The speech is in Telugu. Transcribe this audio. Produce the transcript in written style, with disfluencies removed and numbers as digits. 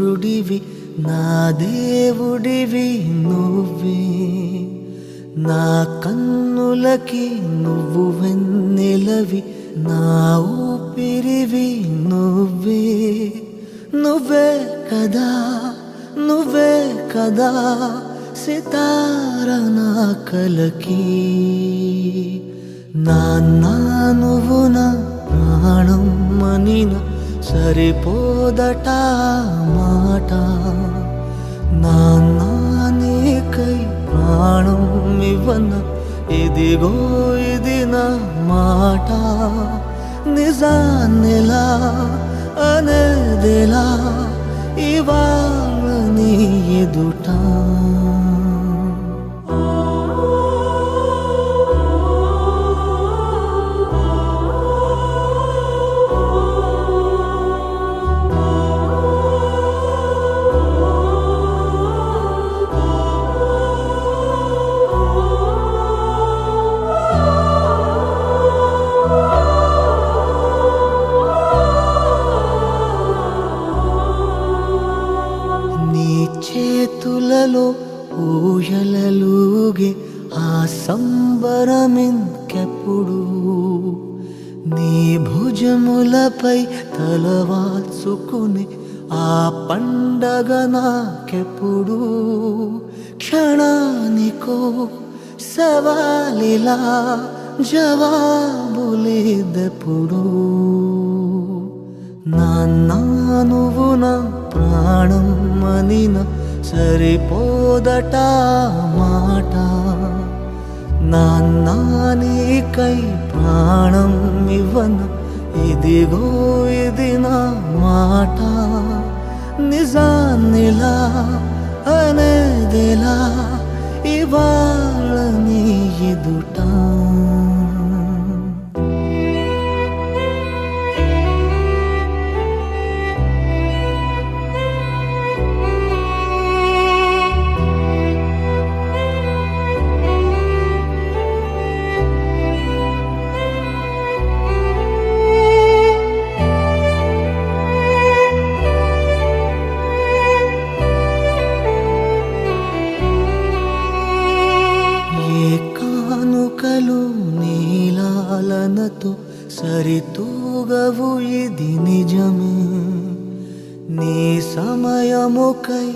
సూర్యుడివి నా దేవుడివి నువ్వే, నా కన్నులకి నువ్వు వెన్నెలవి, నా ఊపిరివి నువ్వే. నువ్వే కదా, నువ్వే కదా సితార నా కలకి. నాన్న నువ్వు నా ప్రాణం మనిన సరిపోదట మాట. నాన్న నీకై ప్రాణం ఇవ్వన ఇదిగో ఇది నా మాట. నిజాన్నిలా అనేదిలా ఇవాళ నీ ఎదుట. చేతులలో ఊయలలుగే ఆ సంబరమింకెప్పుడు, నీ భుజములపై తలవాల్చుకుని ఆ పండగ నాకెప్పుడు. క్షణానికో సవాలిలా జవాబులేదెప్పుడు. నాన్న నువ్వు నా ప్రాణం మనిన సరిపోదట మాట. నాన్న నీకై ప్రాణం ఇవ్వన ఇదిగో ఇది నా మాట. నిజాన్నిలా అనేదిలా ఇవాళ నీ ఎదుట. కానుకలు నీలాలనతో సరితూగవు ఇది నిజమే. నీ సమయముకై